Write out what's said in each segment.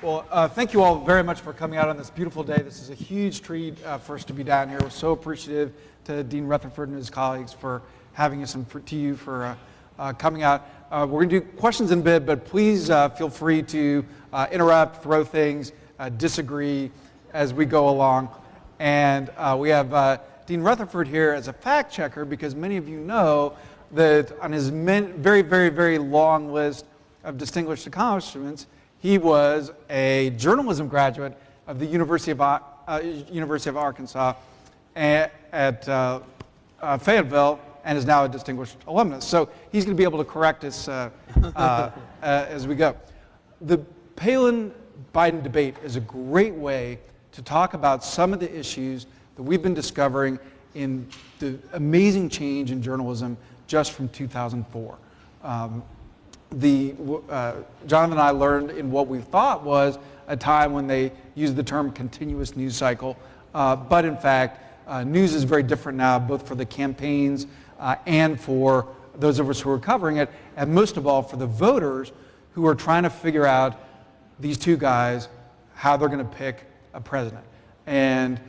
Well, thank you all very much for coming out on this beautiful day. This is a huge treat for us to be down here. We're so appreciative to Dean Rutherford and his colleagues for having us and to you for coming out. We're going to do questions in a bit, but please feel free to interrupt, throw things, disagree as we go along. And we have Dean Rutherford here as a fact checker because many of you know that on his very, very, very long list of distinguished accomplishments, he was a journalism graduate of the University of Arkansas at Fayetteville and is now a distinguished alumnus. So he's going to be able to correct us as we go. The Palin-Biden debate is a great way to talk about some of the issues that we've been discovering in the amazing change in journalism just from 2004. Jonathan and I learned in what we thought was a time when they used the term continuous news cycle, but in fact, news is very different now, both for the campaigns and for those of us who are covering it, and most of all for the voters who are trying to figure out these two guys, how they're going to pick a president. And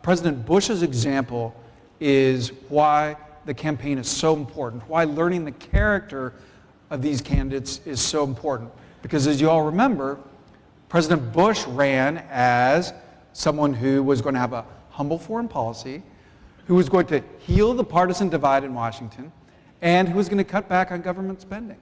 President Bush's example is why the campaign is so important, why learning the character of these candidates is so important. Because as you all remember, President Bush ran as someone who was going to have a humble foreign policy, who was going to heal the partisan divide in Washington, and who was going to cut back on government spending.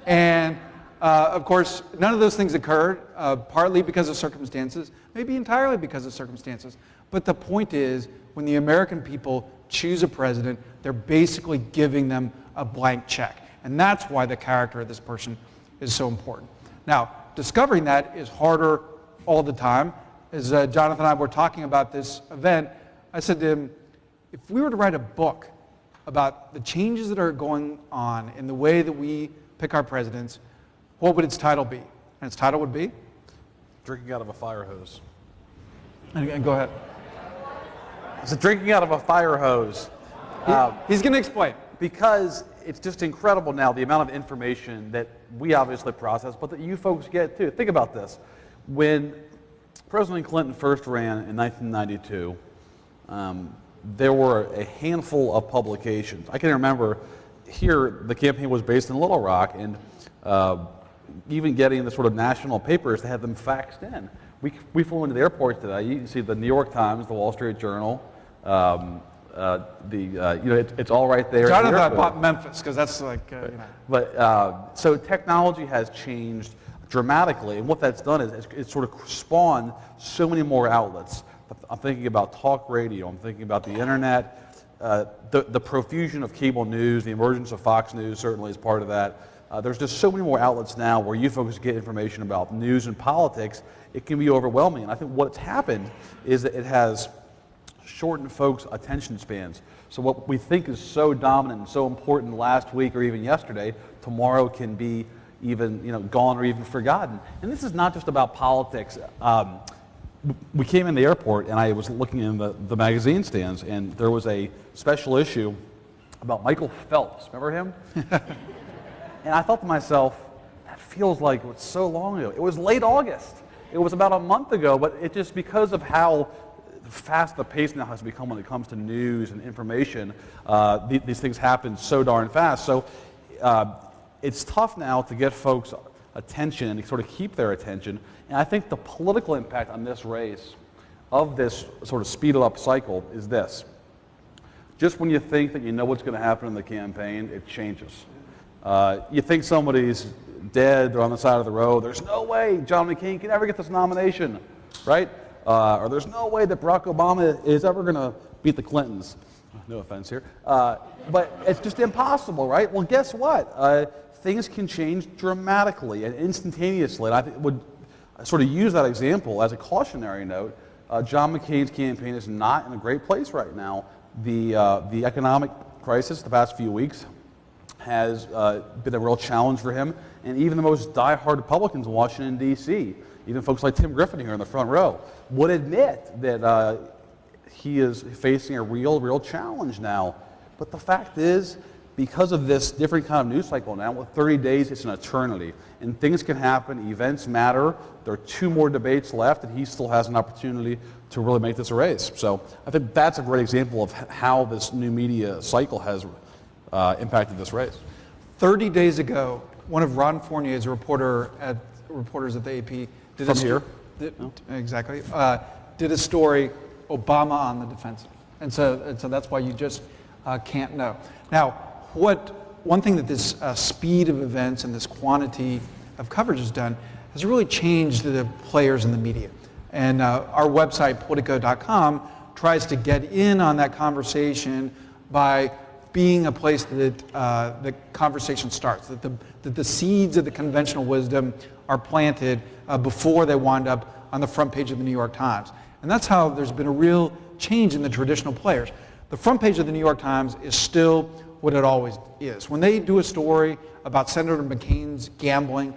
And of course, none of those things occurred, partly because of circumstances, maybe entirely because of circumstances. But the point is, when the American people choose a president, they're basically giving them a blank check. And that's why the character of this person is so important. Now, discovering that is harder all the time. As Jonathan and I were talking about this event, I said to him, if we were to write a book about the changes that are going on in the way that we pick our presidents, what would its title be? And its title would be? Drinking out of a fire hose. And go ahead. It's drinking out of a fire hose. He's going to explain. Because it's just incredible now, the amount of information that we obviously process, but that you folks get too. Think about this. When President Clinton first ran in 1992, there were a handful of publications. I can remember here the campaign was based in Little Rock, and even getting the sort of national papers, they had them faxed in. We flew into the airport today. You can see the New York Times, the Wall Street Journal. It's all right there. Jonathan and I bought Memphis because that's like, But so technology has changed dramatically, and what that's done is it's sort of spawned so many more outlets. I'm thinking about talk radio. I'm thinking about the internet. The profusion of cable news, the emergence of Fox News certainly is part of that. There's just so many more outlets now where you folks get information about news and politics. It can be overwhelming, and I think what's happened is that it has shortened folks' attention spans. So what we think is so dominant and so important last week or even yesterday, tomorrow can be even gone or even forgotten. And this is not just about politics. We came in the airport and I was looking in the magazine stands, and there was a special issue about Michael Phelps. Remember him? And I thought to myself, that feels like it was so long ago. It was late August. It was about a month ago, but it just, because of how fast the pace now has become when it comes to news and information, these things happen so darn fast. So it's tough now to get folks' attention and sort of keep their attention. And I think the political impact on this race of this sort of speeded up cycle is this. Just when you think that you know what's going to happen in the campaign, it changes. You think somebody's dead, they're on the side of the road, there's no way John McCain can ever get this nomination, right? Or there's no way that Barack Obama is ever going to beat the Clintons. No offense here. But it's just impossible, right? Well, guess what? Things can change dramatically and instantaneously. And I would sort of use that example as a cautionary note. John McCain's campaign is not in a great place right now. The economic crisis the past few weeks has been a real challenge for him, and even the most diehard Republicans in Washington, D.C., even folks like Tim Griffin here in the front row, would admit that he is facing a real challenge now. But the fact is, because of this different kind of news cycle now, with 30 days, it's an eternity. And things can happen, events matter. There are 2 more debates left, and he still has an opportunity to really make this a race. So I think that's a great example of how this new media cycle has impacted this race. 30 days ago, one of Ron Fournier's reporters at the AP did a story, Obama on the defensive. And so that's why you just can't know. Now, one thing that this speed of events and this quantity of coverage has done has really changed the players in the media. And our website, Politico.com, tries to get in on that conversation by being a place that the conversation starts, that the seeds of the conventional wisdom are planted before they wind up on the front page of the New York Times. And that's how there's been a real change in the traditional players. The front page of the New York Times is still what it always is. When they do a story about Senator McCain's gambling,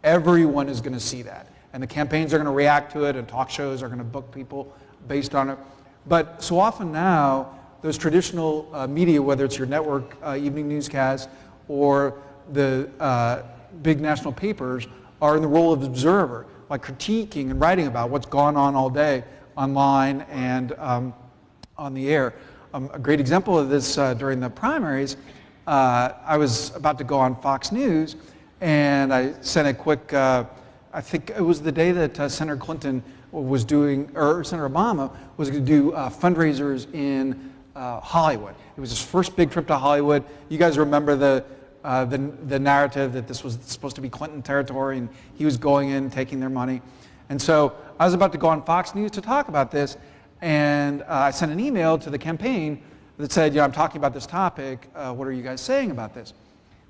everyone is going to see that. And the campaigns are going to react to it, and talk shows are going to book people based on it. But so often now, those traditional media, whether it's your network evening newscast or the big national papers, are in the role of observer, like critiquing and writing about what's gone on all day online and on the air. A great example of this during the primaries, I was about to go on Fox News, and I sent a quick, I think it was the day that Senator Clinton was doing, or Senator Obama was going to do fundraisers in Hollywood. It was his first big trip to Hollywood. You guys remember the narrative that this was supposed to be Clinton territory, and he was going in, taking their money. And so I was about to go on Fox News to talk about this, and I sent an email to the campaign that said, I'm talking about this topic. What are you guys saying about this?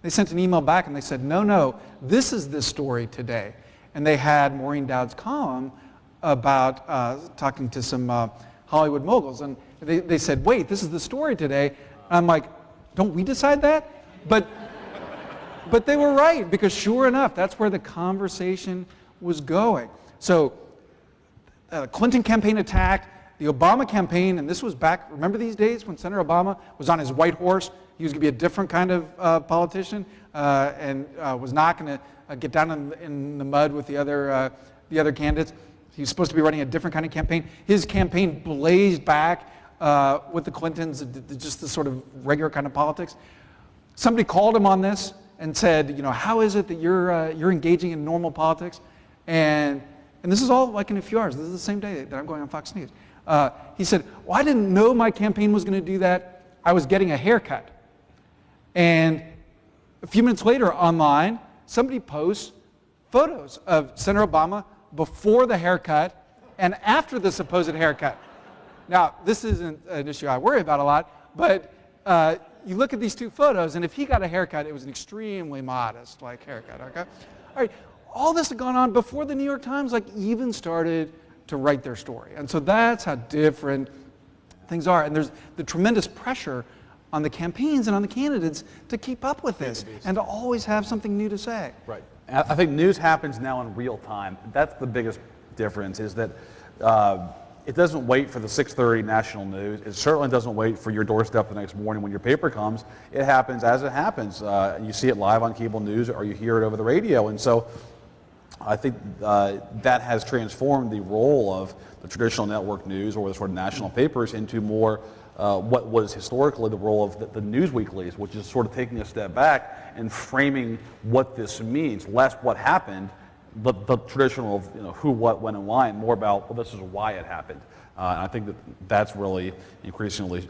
They sent an email back, and they said, no, this is the story today. And they had Maureen Dowd's column about talking to some Hollywood moguls. And they said, wait, this is the story today. And I'm like, don't we decide that? But they were right, because sure enough, that's where the conversation was going. So the Clinton campaign attacked, the Obama campaign, and this was back, remember these days when Senator Obama was on his white horse? He was going to be a different kind of politician and was not going to get down in the mud with the other candidates. He was supposed to be running a different kind of campaign. His campaign blazed back with the Clintons, just the sort of regular kind of politics. Somebody called him on this and said, how is it that you're engaging in normal politics? And this is all like in a few hours. This is the same day that I'm going on Fox News. He said, well, I didn't know my campaign was going to do that. I was getting a haircut. And a few minutes later online, somebody posts photos of Senator Obama before the haircut and after the supposed haircut. Now, this isn't an issue I worry about a lot, but you look at these two photos, and if he got a haircut, it was an extremely modest haircut. Okay? All right, all this had gone on before the New York Times even started to write their story. And so that's how different things are. And there's the tremendous pressure on the campaigns and on the candidates to keep up with this and to always have something new to say. Right. I think news happens now in real time. That's the biggest difference, is that it doesn't wait for the 6:30 national news. It certainly doesn't wait for your doorstep the next morning when your paper comes. It happens as it happens. You see it live on cable news, or you hear it over the radio. And so I think that has transformed the role of the traditional network news or the sort of national papers into more what was historically the role of the news weeklies, which is sort of taking a step back and framing what this means, less what happened, but the traditional of who, what, when, and why, and more about, well, this is why it happened. And I think that's really increasingly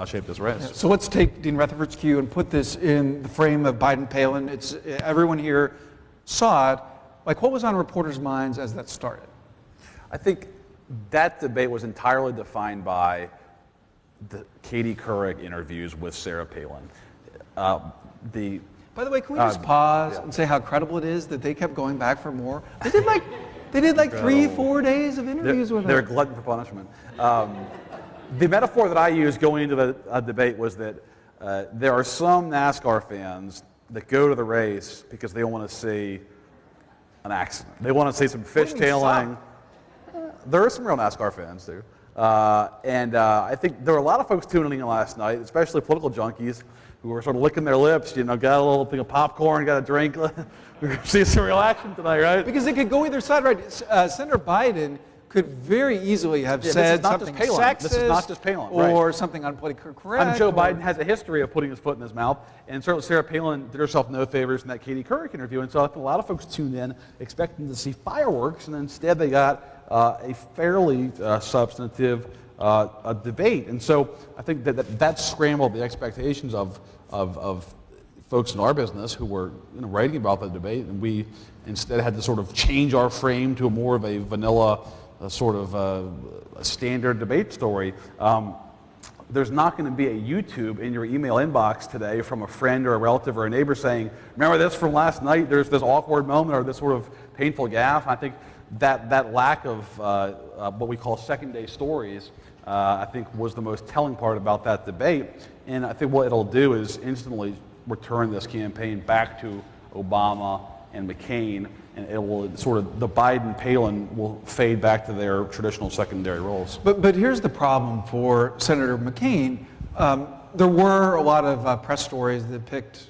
shaped this race. So let's take Dean Rutherford's cue and put this in the frame of Biden-Palin. Everyone here saw it. What was on reporters' minds as that started? I think that debate was entirely defined by the Katie Couric interviews with Sarah Palin. By the way, can we just pause and say how credible it is that they kept going back for more? They did like 3-4 days of interviews with her. They're a glutton for punishment. The metaphor that I used going into the debate was that there are some NASCAR fans that go to the race because they want to see an accident. They want to see some fishtailing. There are some real NASCAR fans too. I think there were a lot of folks tuning in last night, especially political junkies, who were sort of licking their lips, got a little thing of popcorn, got a drink. We're going to see some reaction tonight, right? Because it could go either side, right? Senator Biden could very easily have said something sexist this is not just Palin, or something unpolitically correct. Joe Biden has a history of putting his foot in his mouth, and certainly Sarah Palin did herself no favors in that Katie Couric interview, and so I think a lot of folks tuned in expecting to see fireworks, and instead they got a fairly substantive debate. And so I think that scrambled the expectations of folks in our business who were writing about the debate, and we instead had to sort of change our frame to more of a vanilla sort of a standard debate story. There's not going to be a YouTube in your email inbox today from a friend or a relative or a neighbor saying, remember this from last night, there's this awkward moment or this sort of painful gaffe. I think that lack of what we call second day stories I think was the most telling part about that debate. And I think what it'll do is instantly return this campaign back to Obama and McCain, and it will sort of, the Biden-Palin will fade back to their traditional secondary roles. But here's the problem for Senator McCain. There were a lot of press stories that picked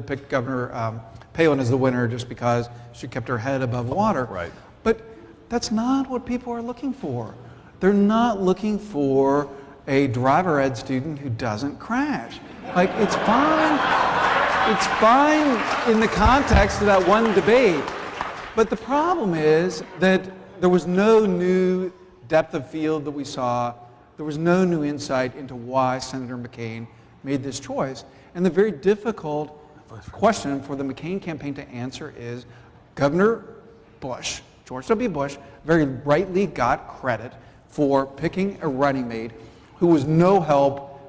picked Governor Palin as the winner just because she kept her head above water. Right. But that's not what people are looking for. They're not looking for a driver ed student who doesn't crash. Like, it's fine. It's fine in the context of that one debate. But the problem is that there was no new depth of field that we saw. There was no new insight into why Senator McCain made this choice. And the very difficult question for the McCain campaign to answer is, Governor Bush, George W. Bush, very rightly got credit for picking a running mate who was no help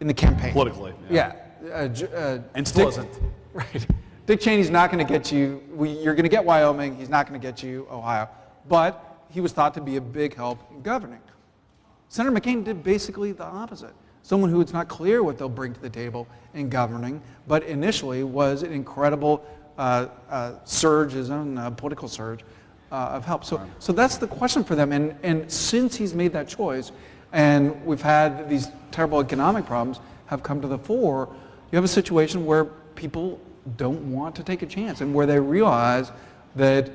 in the campaign. Politically. Yeah. And still isn't. Right. Dick Cheney's not going to get you, you're going to get Wyoming, he's not going to get you Ohio. But he was thought to be a big help in governing. Senator McCain did basically the opposite. Someone who it's not clear what they'll bring to the table in governing, but initially was an incredible surge, his own political surge of help. So that's the question for them. And since he's made that choice, and we've had these terrible economic problems have come to the fore, you have a situation where people don't want to take a chance, and where they realize that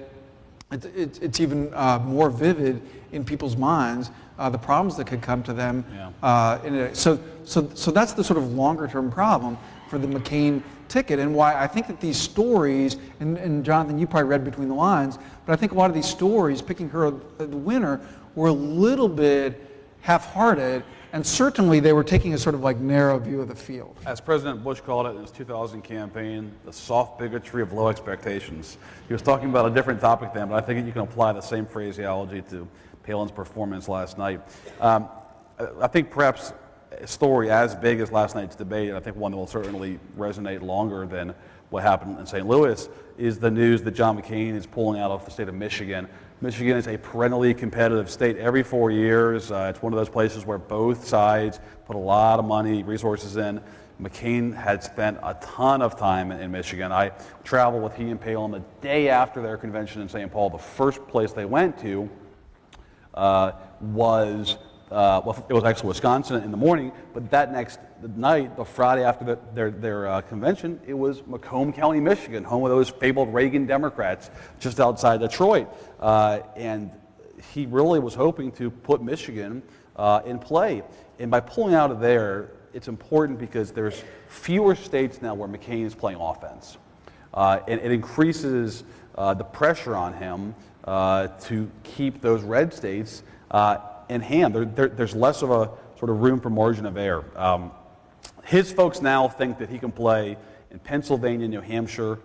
it's even more vivid in people's minds, the problems that could come to them. Yeah. So that's the sort of longer term problem for the McCain ticket, and why I think that these stories, and Jonathan, you probably read between the lines, but I think a lot of these stories, picking her the winner, were a little bit half-hearted, and certainly they were taking a sort of like narrow view of the field. As President Bush called it in his 2000 campaign, the soft bigotry of low expectations. He was talking about a different topic then, but I think you can apply the same phraseology to Palin's performance last night. I think perhaps a story as big as last night's debate, and I think one that will certainly resonate longer than what happened in St. Louis, is the news that John McCain is pulling out of the state of Michigan. Michigan is a perennially competitive state. Every 4 years, it's one of those places where both sides put a lot of money, resources in. McCain had spent a ton of time in Michigan. I traveled with he and Palin the day after their convention in St. Paul. The first place they went to was it was actually Wisconsin in the morning, but that next night, the Friday after their convention, it was Macomb County, Michigan, home of those fabled Reagan Democrats just outside Detroit. And he really was hoping to put Michigan in play. And by pulling out of there, it's important because there's fewer states now where McCain is playing offense. And it increases the pressure on him to keep those red states in hand. There's less of a sort of room for margin of error. His folks now think that he can play in Pennsylvania, New Hampshire,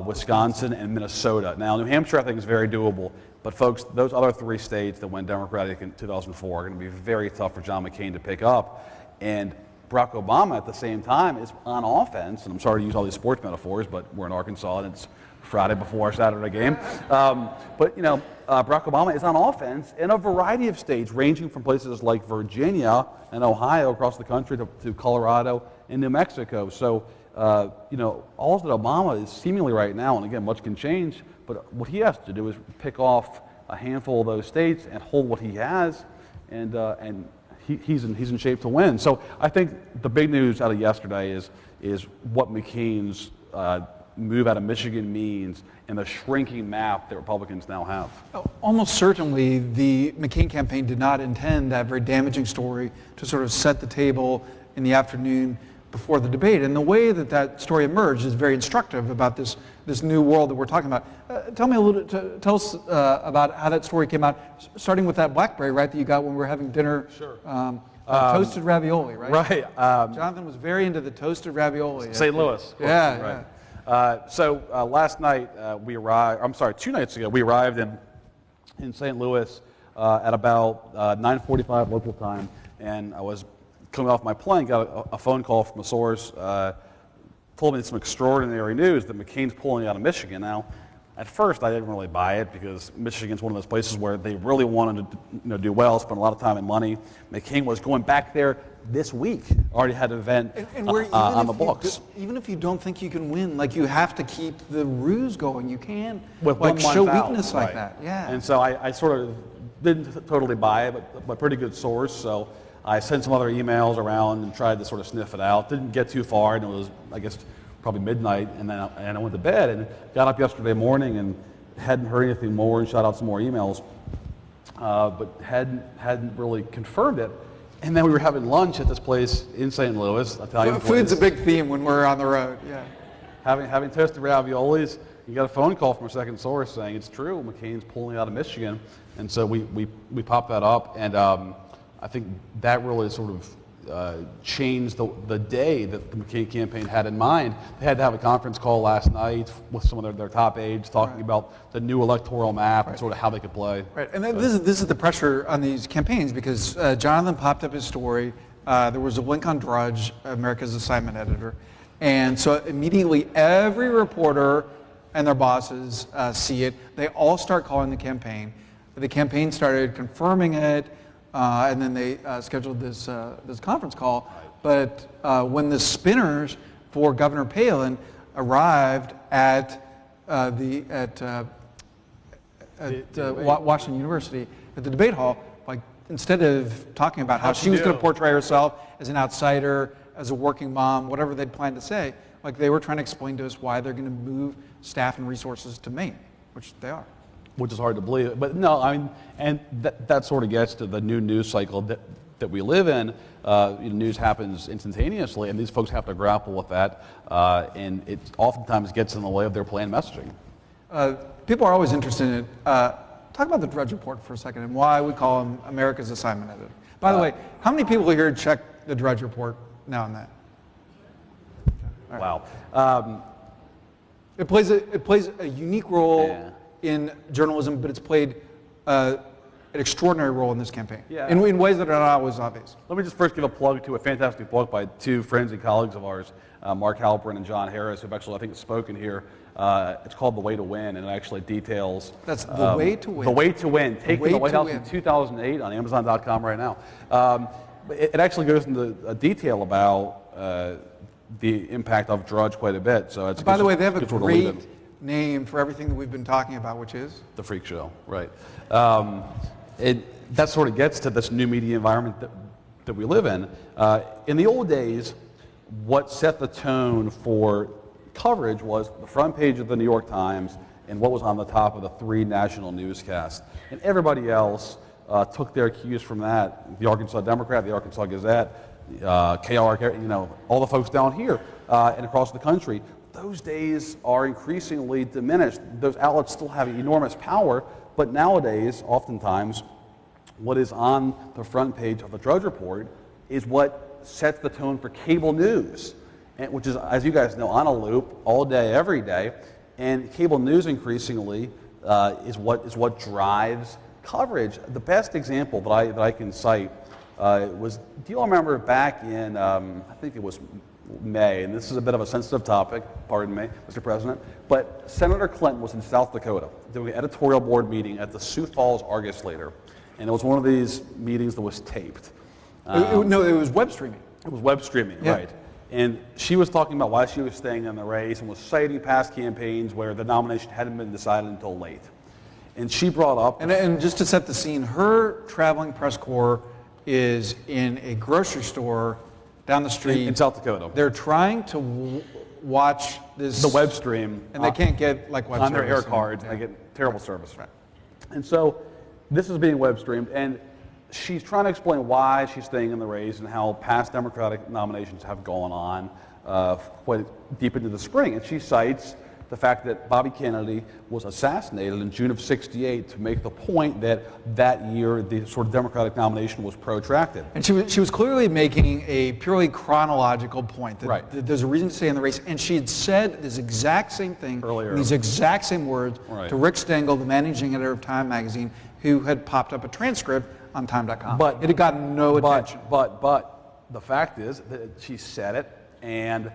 Wisconsin, and Minnesota. Now, New Hampshire, I think, is very doable. But, folks, those other three states that went Democratic in 2004 are going to be very tough for John McCain to pick up. And Barack Obama, at the same time, is on offense. And I'm sorry to use all these sports metaphors, but we're in Arkansas, and it's Friday before our Saturday game. But, you know, Barack Obama is on offense in a variety of states, ranging from places like Virginia and Ohio across the country to Colorado and New Mexico. So, you know, all that Obama is seemingly right now, and again, much can change, but what he has to do is pick off a handful of those states and hold what he has, and he's in shape to win. So I think the big news out of yesterday is what McCain's move out of Michigan means and the shrinking map that Republicans now have. Almost certainly, the McCain campaign did not intend that very damaging story to sort of set the table in the afternoon before the debate. And the way that that story emerged is very instructive about this new world that we're talking about. Tell me a little, tell us about how that story came out, starting with that BlackBerry, right, that you got when we were having dinner. Sure. Toasted ravioli, right? Right. Jonathan was very into the toasted ravioli. St. Louis. Yeah, right. So last night we arrived. I'm sorry, 2 nights ago we arrived in St. Louis at about 9:45 local time, and I was coming off my plane, got a phone call from a source, told me some extraordinary news that McCain's pulling out of Michigan. Now, at first I didn't really buy it because Michigan's one of those places where they really wanted to do well, spend a lot of time and money. McCain was going back there this week, already had an event on the books. Even if you don't think you can win, like, you have to keep the ruse going. You can't with like show out, weakness like that. Yeah. And so I sort of didn't totally buy it, but pretty good source. So I sent some other emails around and tried to sort of sniff it out. Didn't get too far, and it was, I guess, probably midnight, and then I went to bed and got up yesterday morning and hadn't heard anything more and shot out some more emails, but hadn't really confirmed it. And then we were having lunch at this place in St. Louis, Italian place. Food's a big theme when we're on the road. Yeah. Having toasted raviolis, you got a phone call from a second source saying it's true, McCain's pulling out of Michigan, and so we popped that up, and I think that really sort of changed the day that the McCain campaign had in mind. They had to have a conference call last night with some of their top aides talking about the new electoral map and sort of how they could play. Right, and this is the pressure on these campaigns because Jonathan popped up his story. There was a link on Drudge, America's assignment editor, and so immediately every reporter and their bosses see it. They all start calling the campaign. The campaign started confirming it. And then they scheduled this conference call. But when the spinners for Governor Palin arrived at Washington University at the debate hall, like, instead of talking about how she was going to portray herself as an outsider, as a working mom, whatever they'd planned to say, like, they were trying to explain to us why they're going to move staff and resources to Maine, which they are. Which is hard to believe. But no, I mean, and that sort of gets to the new news cycle that we live in. News happens instantaneously, and these folks have to grapple with that, and it oftentimes gets in the way of their planned messaging. People are always interested in it. Talk about the Drudge Report for a second and why we call him America's assignment editor. By the way, how many people here check the Drudge Report now and then? Right. Wow. It plays a unique role in journalism, but it's played an extraordinary role in this campaign in ways that are not always obvious. Let me just first give a plug to a fantastic book by 2 friends and colleagues of ours, Mark Halperin and John Harris, who've actually, I think, spoken here. It's called The Way to Win, and it actually details... That's The Way to Win. The Way to Win, taking the White House in 2008 on Amazon.com right now. It actually goes into detail about the impact of Drudge quite a bit. So it's by the way, they have a great name for everything that we've been talking about, which is? The Freak Show, right. That sort of gets to this new media environment that we live in. In the old days, what set the tone for coverage was the front page of the New York Times and what was on the top of the 3 national newscasts. And everybody else took their cues from that. The Arkansas Democrat, the Arkansas Gazette, KRK, all the folks down here and across the country. Those days are increasingly diminished. Those outlets still have enormous power, but nowadays, oftentimes, what is on the front page of the Drudge Report is what sets the tone for cable news, which is, as you guys know, on a loop all day, every day. And cable news increasingly is what drives coverage. The best example that I can cite was, do you all remember back in, I think it was May, and this is a bit of a sensitive topic, pardon me, Mr. President, but Senator Clinton was in South Dakota doing an editorial board meeting at the Sioux Falls Argus-Leader, and it was one of these meetings that was taped. No, it was web streaming. It was web streaming, right. And she was talking about why she was staying in the race and was citing past campaigns where the nomination hadn't been decided until late. And she brought up... And just to set the scene, her traveling press corps is in a grocery store down the street in South Dakota. They're trying to watch this The web stream, and they can't get like web on their service air cards. and- They get terrible service. Right. And so this is being web streamed, and she's trying to explain why she's staying in the race and how past Democratic nominations have gone on quite deep into the spring. And she cites the fact that Bobby Kennedy was assassinated in June of '68 to make the point that that year the sort of Democratic nomination was protracted. And she was clearly making a purely chronological point that, Right. that there's a reason to stay in the race. And she had said this exact same thing Earlier. in these exact same words Right. to Rick Stengel, the managing editor of Time magazine, who had popped up a transcript on Time.com. But it had gotten no attention. But the fact is that she said it, and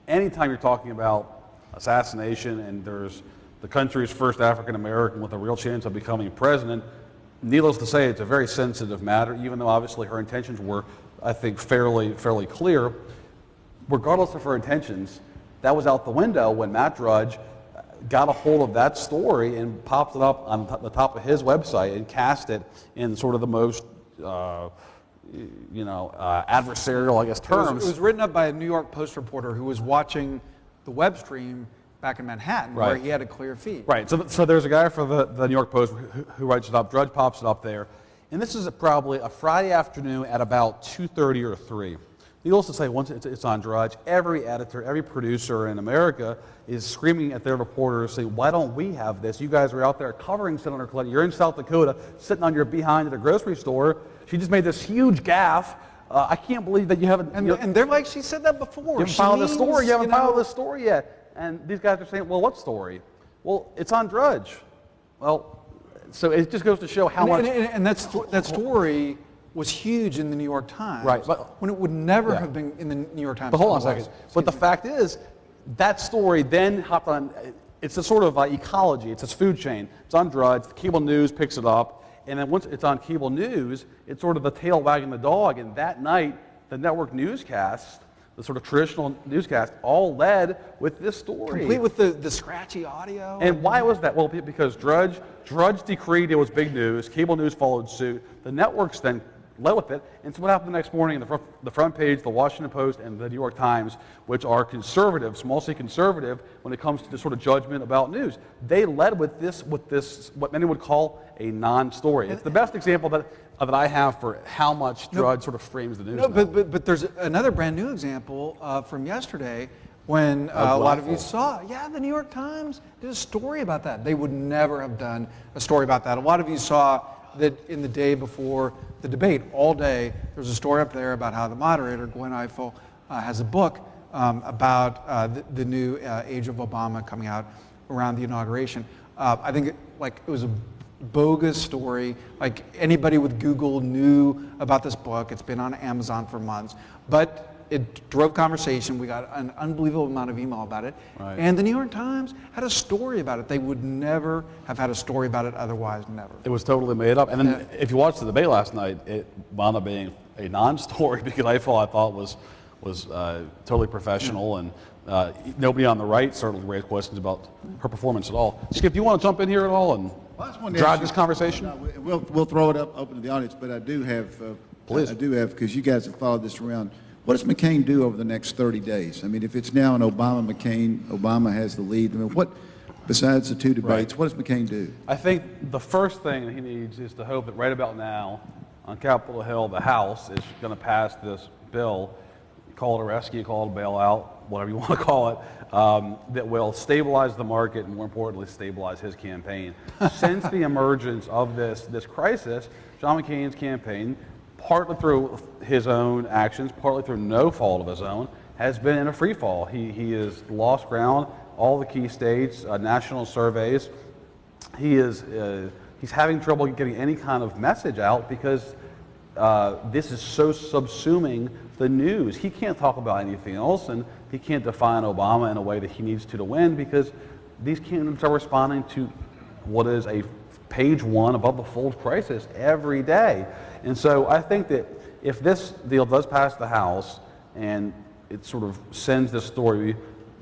anytime you're talking about assassination and there's the country's first African American with a real chance of becoming president, needless to say, it's a very sensitive matter, even though obviously her intentions were, I think, fairly clear. Regardless of her intentions, that was out the window when Matt Drudge got a hold of that story and popped it up on the top of his website and cast it in sort of the most adversarial, I guess, terms. It was written up by a New York Post reporter who was watching the web stream back in Manhattan, where Right. he had a clear feed. Right. So there's a guy for the New York Post who writes it up. Drudge pops it up there, and this is probably a Friday afternoon at about 2:30 or 3. Needless to say, once it's on Drudge, every editor, every producer in America is screaming at their reporters, saying, "Why don't we have this? You guys are out there covering Senator Clinton. You're in South Dakota, sitting on your behind at a grocery store. She just made this huge gaffe. I can't believe that you haven't." And they're like, she said that before. You haven't She filed this means, story. You haven't you know, filed this story yet. And these guys are saying, well, what story? Well, it's on Drudge. Well, so it just goes to show how much. And that story was huge in the New York Times. Right, but- when it would never Yeah. have been in the New York Times. But hold on a otherwise. second. But the fact is, that story then hopped on. It's a sort of ecology. It's a food chain. It's on Drudge. Cable news picks it up. And then once it's on cable news, it's sort of the tail wagging the dog. And that night, the network newscasts, the sort of traditional newscast, all led with this story. Complete with the scratchy audio. And why was that? Well, because Drudge decreed it was big news. Cable news followed suit. The networks then led with it. And so what happened the next morning? The front page, the Washington Post and the New York Times, which are conservative, small c conservative, when it comes to the sort of judgment about news, they led with this, what many would call a non-story. It's the best example that I have for how much Drudge sort of frames the news. No, now. but there's another brand new example from yesterday when a lot of you saw, the New York Times did a story about that. They would never have done a story about that. A lot of you saw that in the day before the debate, all day, there was a story up there about how the moderator, Gwen Ifill, has a book about the new age of Obama coming out around the inauguration. I think it was a bogus story. Like anybody with Google knew about this book. It's been on Amazon for months, but it drove conversation. We got an unbelievable amount of email about it. Right. And the New York Times had a story about it. They would never have had a story about it otherwise, never. It was totally made up. And then if you watched the debate last night, it wound up being a non-story because I thought was totally professional, and nobody on the right certainly raised questions about her performance at all. Skip, do you want to jump in here at all and drive this conversation? No, we'll throw it up open to the audience, but I do have, Please. I do have, because you guys have followed this around. What does McCain do over the next 30 days? I mean, if it's now an Obama-McCain, Obama has the lead. I mean, what, besides the two debates, what does McCain do? I think the first thing that he needs is to hope that right about now on Capitol Hill, the House is going to pass this bill, call it a rescue, call it a bailout, whatever you want to call it, that will stabilize the market and, more importantly, stabilize his campaign. Since the emergence of this crisis, John McCain's campaign, partly through his own actions, partly through no fault of his own, has been in a free fall. He has lost ground, all the key states, national surveys. He's having trouble getting any kind of message out because this is so subsuming the news. He can't talk about anything else, and he can't define Obama in a way that he needs to win because these candidates are responding to what is a page one above the fold crisis every day. And so I think that if this deal does pass the House and it sort of sends this story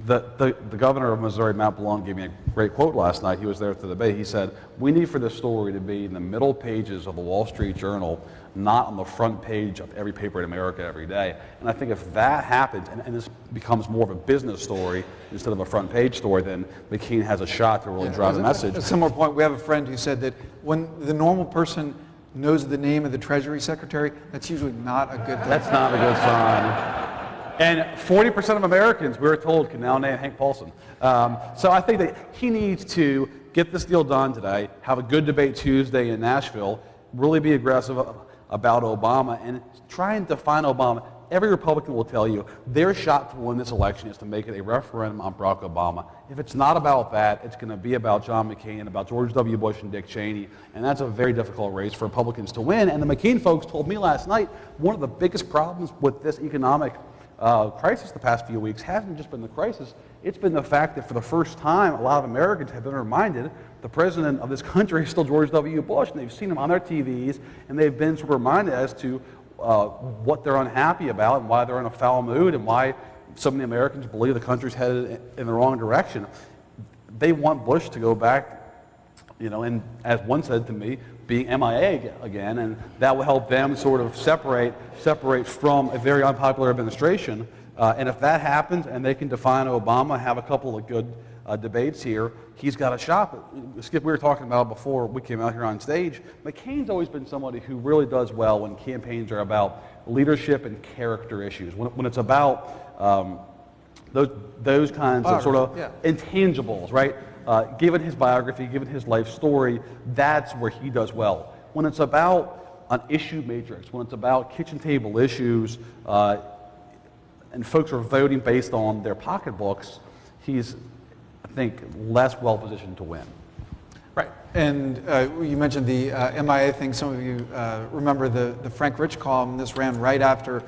The governor of Missouri, Matt Palin, gave me a great quote last night. He was there at the debate. He said, "We need for this story to be in the middle pages of the Wall Street Journal, not on the front page of every paper in America every day." And I think if that happens, and this becomes more of a business story instead of a front page story, then McCain has a shot to really drive the message. A similar point, we have a friend who said that when the normal person knows the name of the Treasury Secretary, that's usually not a good thing. That's not a good sign. And 40% of Americans, we were told, can now name Hank Paulson. So I think that he needs to get this deal done today, have a good debate Tuesday in Nashville, really be aggressive about Obama, and try and define Obama. Every Republican will tell you their shot to win this election is to make it a referendum on Barack Obama. If it's not about that, it's going to be about John McCain, about George W. Bush and Dick Cheney, and that's a very difficult race for Republicans to win. And the McCain folks told me last night one of the biggest problems with this economic crisis the past few weeks hasn't just been the crisis, it's been the fact that for the first time a lot of Americans have been reminded the president of this country is still George W. Bush, and they've seen him on their TVs, and they've been sort of reminded as to what they're unhappy about and why they're in a foul mood and why so many Americans believe the country's headed in the wrong direction. They want Bush to go back, you know, and as one said to me, being MIA again, and that will help them sort of separate from a very unpopular administration. And if that happens and they can define Obama, have a couple of good debates here, he's got a shot. Skip, we were talking about before we came out here on stage, McCain's always been somebody who really does well when campaigns are about leadership and character issues. When it's about those kinds of sort of intangibles, right? Given his biography, given his life story, that's where he does well. When it's about an issue matrix, when it's about kitchen table issues, and folks are voting based on their pocketbooks, he's, I think, less well positioned to win. Right, and you mentioned the MIA thing. Some of you remember the Frank Rich column. This ran right after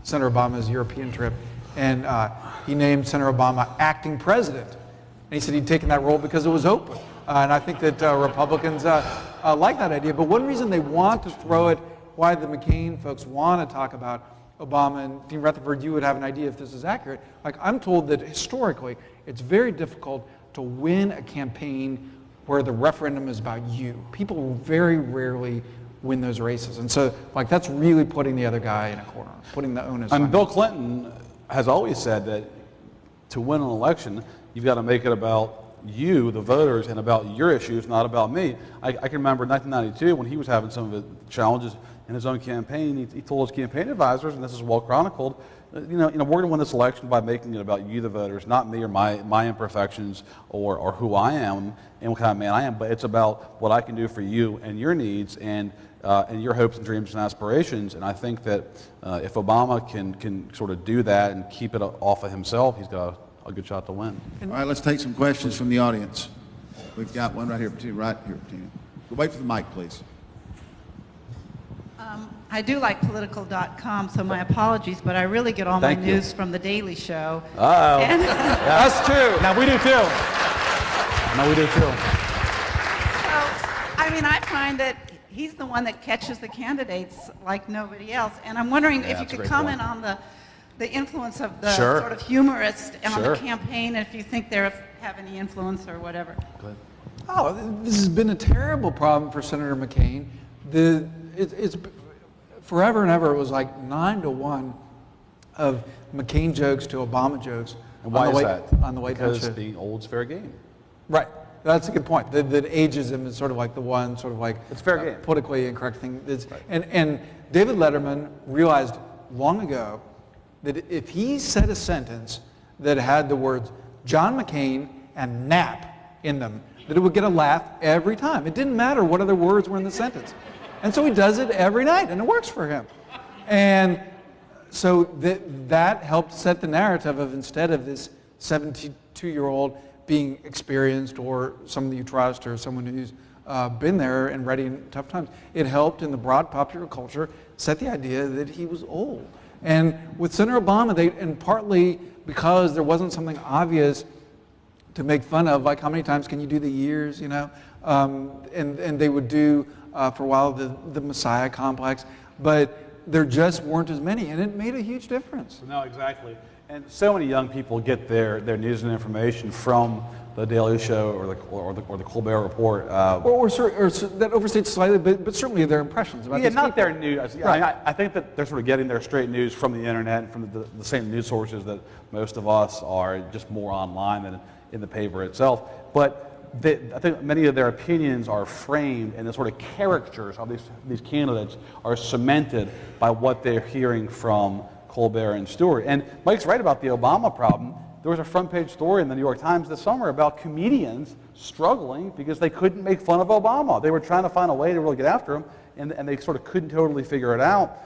Senator Obama's European trip, and he named Senator Obama acting president. And he said he'd taken that role because it was open. And I think that Republicans like that idea. But one reason they want to throw it, why the McCain folks want to talk about Obama, and Dean Rutherford, you would have an idea if this is accurate. Like, I'm told that historically, it's very difficult to win a campaign where the referendum is about you. People very rarely win those races. And so, like, that's really putting the other guy in a corner, putting the onus on him. Bill Clinton has always said that to win an election, you've got to make it about you, the voters, and about your issues, not about me. I can remember in 1992 when he was having some of the challenges in his own campaign, he told his campaign advisors, and this is well chronicled, you know, we're going to win this election by making it about you, the voters, not me or my imperfections or who I am and what kind of man I am, but it's about what I can do for you and your needs and your hopes and dreams and aspirations. And I think that if Obama can sort of do that and keep it off of himself, he's got a good shot to win. All right, let's take some questions from the audience. We've got one right here, right here, Tina. Wait for the mic, please. I do like Politico.com, so my apologies, but I really get all my news from The Daily Show. Uh-oh. And Us too. Now we do too. Now we do too. So, I mean, I find that he's the one that catches the candidates like nobody else. And I'm wondering if you could comment on the influence of the sort of humorist on the campaign, and if you think they have any influence or whatever. Go ahead. Oh, this has been a terrible problem for Senator McCain. It's forever and ever, it was like 9-1 of McCain jokes to Obama jokes. And why is that? On the White House show. Because being old's fair game. Right. That's a good point. That ageism is sort of like the one sort of like it's fair game. Politically incorrect thing. And David Letterman realized long ago that if he said a sentence that had the words John McCain and nap in them, that it would get a laugh every time. It didn't matter what other words were in the sentence. And so he does it every night, and it works for him. And so that helped set the narrative of, instead of this 72-year-old being experienced or someone that you trust or someone who's been there and ready in tough times, it helped in the broad popular culture set the idea that he was old. And with Senator Obama, and partly because there wasn't something obvious to make fun of, like how many times can you do the years, you know? And they would do, for a while, the Messiah complex, but there just weren't as many, and it made a huge difference. No, exactly. And so many young people get their news and information from the Daily Show or the Colbert Report. Or that overstates slightly, but certainly their impressions about these not people. their news. Right. I think that they're sort of getting their straight news from the internet and from the same news sources that most of us are, just more online than in the paper itself. But I think many of their opinions are framed, and the sort of characters of these candidates are cemented by what they're hearing from Colbert and Stewart. And Mike's right about the Obama problem. There was a front page story in the New York Times this summer about comedians struggling because they couldn't make fun of Obama. They were trying to find a way to really get after him, and they sort of couldn't totally figure it out.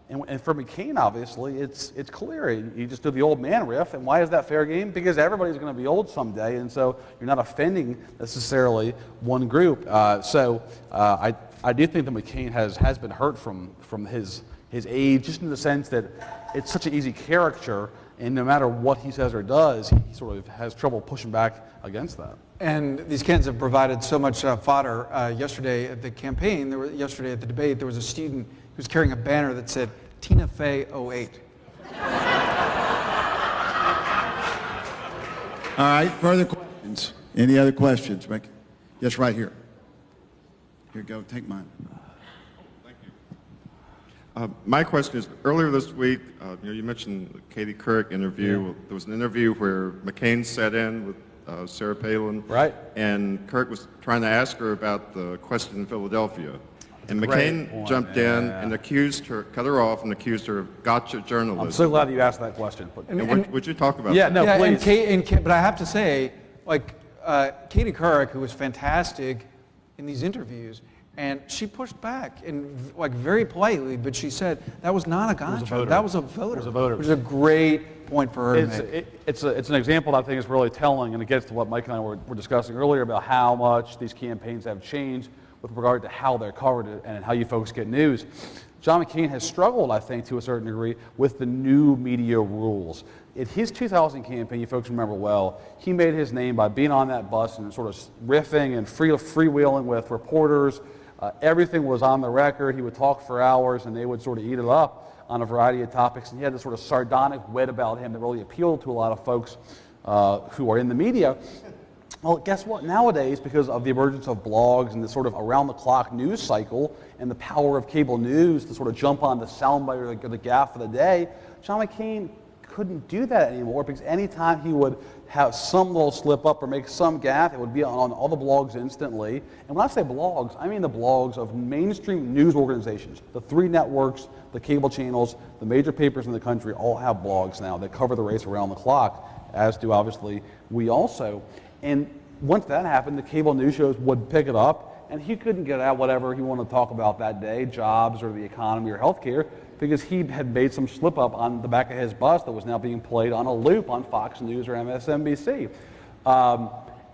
And for McCain, obviously, it's clear. You just do the old man riff, and why is that fair game? Because everybody's going to be old someday, and so you're not offending necessarily one group. So I do think that McCain has been hurt from his age, just in the sense that it's such an easy caricature, and no matter what he says or does, he sort of has trouble pushing back against that. And these candidates have provided so much fodder. Yesterday at the campaign, yesterday at the debate, there was a student who was carrying a banner that said, Tina Fey 08. All right, further questions? Any other questions, Rick? Yes, right here. Here you go, take mine. My question is, earlier this week, you mentioned the Katie Couric interview. Yeah. There was an interview where McCain sat in with Sarah Palin. Right. And Couric was trying to ask her about the question in Philadelphia. And McCain jumped in and accused her, cut her off and accused her of gotcha journalism. I'm so glad you asked that question. Would you talk about that? No, please. But I have to say, Katie Couric, who was fantastic in these interviews, and she pushed back, and very politely, but she said that was not a gotcha. That was a voter. It was a voter. Which is a great point for her to make. It's an example that I think is really telling, and it gets to what Mike and I were discussing earlier about how much these campaigns have changed with regard to how they're covered and how you folks get news. John McCain has struggled, I think, to a certain degree, with the new media rules. In his 2000 campaign, you folks remember well, he made his name by being on that bus and sort of riffing and freewheeling with reporters. Everything was on the record. He would talk for hours, and they would sort of eat it up on a variety of topics. And he had this sort of sardonic wit about him that really appealed to a lot of folks who are in the media. Well, guess what? Nowadays, because of the emergence of blogs and the sort of around-the-clock news cycle and the power of cable news to sort of jump on the soundbite or the gaffe of the day, John McCain couldn't do that anymore, because anytime he would have some little slip up or make some gaffe, it would be on all the blogs instantly. And when I say blogs, I mean the blogs of mainstream news organizations. The 3 networks, the cable channels, the major papers in the country all have blogs now that cover the race around the clock, as do obviously we also. And once that happened, the cable news shows would pick it up, and he couldn't get out whatever he wanted to talk about that day, jobs or the economy or healthcare, because he had made some slip up on the back of his bus that was now being played on a loop on Fox News or MSNBC.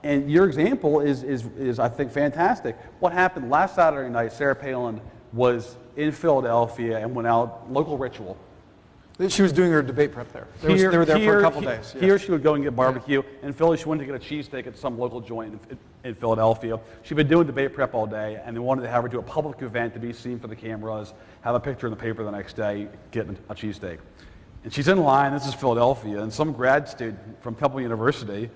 And your example is I think, fantastic. What happened last Saturday night, Sarah Palin was in Philadelphia and went out, local ritual. She was doing her debate prep there. They were there for a couple days. Yeah. Here she would go and get barbecue. In Philly, she went to get a cheesesteak at some local joint in Philadelphia. She'd been doing debate prep all day, and they wanted to have her do a public event to be seen for the cameras, have a picture in the paper the next day, getting a cheesesteak. And she's in line, this is Philadelphia, and some grad student from Temple University,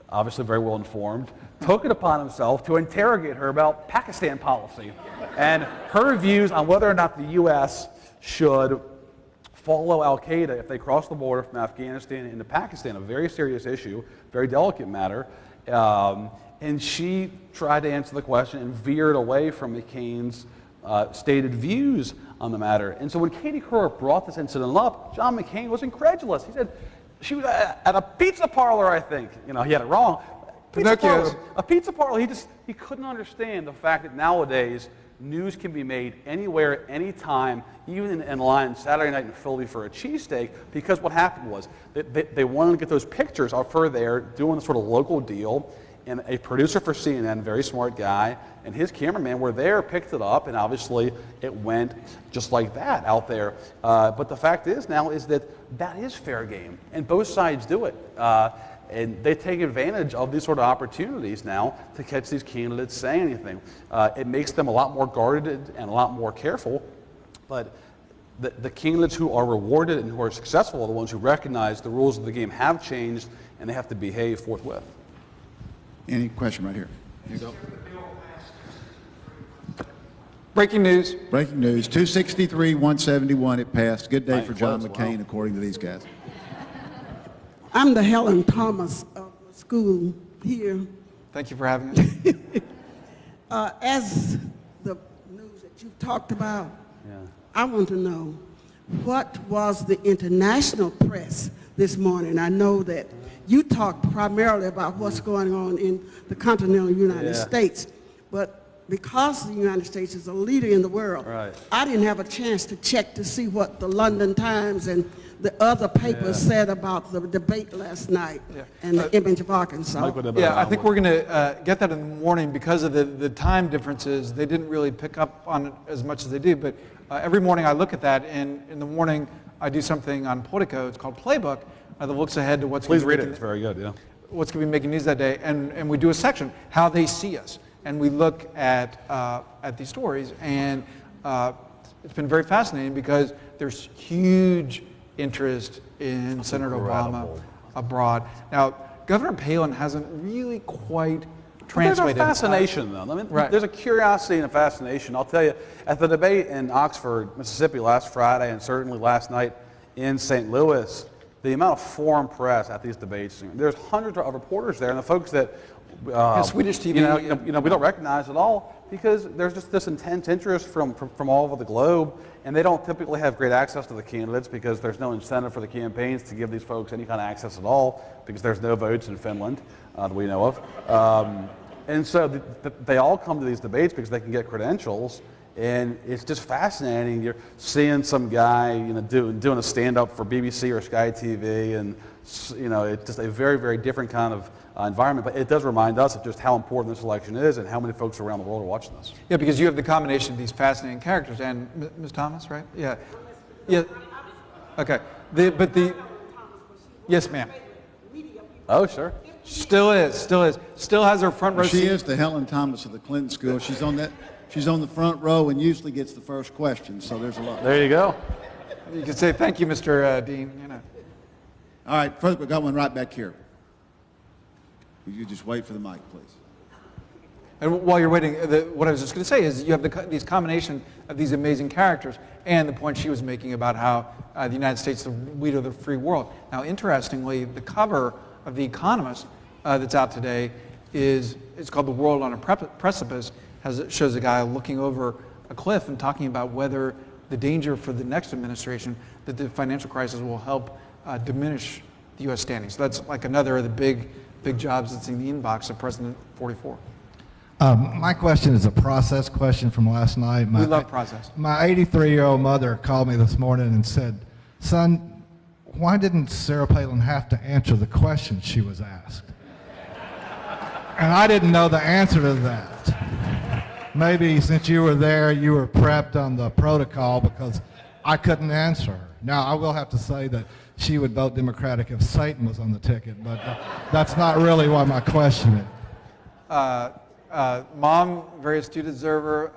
obviously very well informed, took it upon himself to interrogate her about Pakistan policy and her views on whether or not the U.S. should follow al-Qaeda if they cross the border from Afghanistan into Pakistan, a very serious issue, very delicate matter. And she tried to answer the question and veered away from McCain's stated views on the matter. And so when Katie Couric brought this incident up, John McCain was incredulous. He said, she was at a pizza parlor, I think. You know, he had it wrong. A pizza parlor. He couldn't understand the fact that nowadays news can be made anywhere, anytime, even in line Saturday night in Philly for a cheesesteak, because what happened was they wanted to get those pictures of her there doing the sort of local deal, and a producer for CNN, very smart guy, and his cameraman were there, picked it up, and obviously it went just like that out there. But the fact is now is that is fair game, and both sides do it. And they take advantage of these sort of opportunities now to catch these candidates saying anything. It makes them a lot more guarded and a lot more careful. But the candidates who are rewarded and who are successful are the ones who recognize the rules of the game have changed and they have to behave forthwith. Any question right here? Here you go. Breaking news. Breaking news, 263, 171, it passed. Good day for John McCain, according to these guys. I'm the Helen Thomas of the school here. Thank you for having us. As the news that you've talked about, Yeah. I want to know, what was the international press this morning? I know that you talked primarily about what's going on in the continental United States, but because the United States is a leader in the world, I didn't have a chance to check to see what the London Times and the other papers said about the debate last night and the image of Arkansas. Yeah, I think we're going to get that in the morning because of the time differences. They didn't really pick up on it as much as they do, but every morning I look at that, and in the morning I do something on Politico. It's called Playbook that looks ahead to what's going to be read it. It's very good, what's going to be making news that day, and we do a section, how they see us. And we look at these stories, and it's been very fascinating because there's huge interest in Senator Obama abroad. Now, Governor Palin hasn't really quite translated. There's a fascination, though. I mean, there's a curiosity and a fascination. I'll tell you, at the debate in Oxford, Mississippi last Friday, and certainly last night in St. Louis, the amount of foreign press at these debates, there's hundreds of reporters there, and the folks that Swedish TV, we don't recognize at all because there's just this intense interest from all over the globe, and they don't typically have great access to the candidates because there's no incentive for the campaigns to give these folks any kind of access at all because there's no votes in Finland that we know of. And so they all come to these debates because they can get credentials, and it's just fascinating. You're seeing some guy doing a stand-up for BBC or Sky TV, and it's just a very, very different kind of environment, but it does remind us of just how important this election is and how many folks around the world are watching this. Yeah, because you have the combination of these fascinating characters, and Ms. Thomas, right? Yeah. Okay. Yes, ma'am. Oh, sure. Still is. Still has her front row seat. She is the Helen Thomas of the Clinton School. She's on the front row and usually gets the first question, so there's a lot. There you go. You can say thank you, Mr. Dean. All right, first we got one right back here. Would you just wait for the mic, please? And while you're waiting, what I was just going to say is you have these combination of these amazing characters and the point she was making about how the United States is the leader of the free world. Now, interestingly, the cover of The Economist that's out today it's called The World on a Precipice. Shows a guy looking over a cliff and talking about whether the danger for the next administration that the financial crisis will help diminish the U.S. standing. So that's like another of the big jobs that's in the inbox of President 44. My question is a process question from last night. We love process. My 83-year-old mother called me this morning and said, "Son, why didn't Sarah Palin have to answer the question she was asked?" And I didn't know the answer to that. Maybe since you were there, you were prepped on the protocol because I couldn't answer her. Now, I will have to say that she would vote Democratic if Satan was on the ticket, but that's not really what my question is. Mom, very astute observer.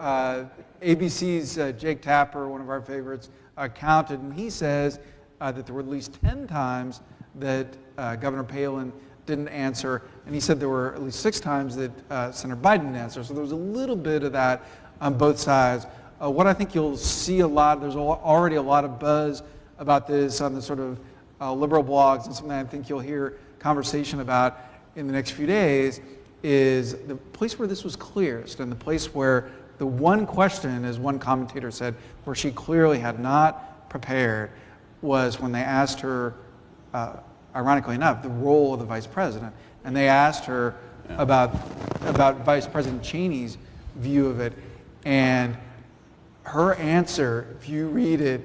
ABC's Jake Tapper, one of our favorites, counted, and he says that there were at least 10 times that Governor Palin didn't answer, and he said there were at least 6 times that Senator Biden didn't answer. So there was a little bit of that on both sides. What I think you'll see a lot, there's already a lot of buzz about this on the sort of liberal blogs, and something I think you'll hear conversation about in the next few days is the place where this was clearest and the place where the one question, as one commentator said, where she clearly had not prepared was when they asked her, ironically enough, the role of the vice president. And they asked her about Vice President Cheney's view of it. And her answer, if you read it,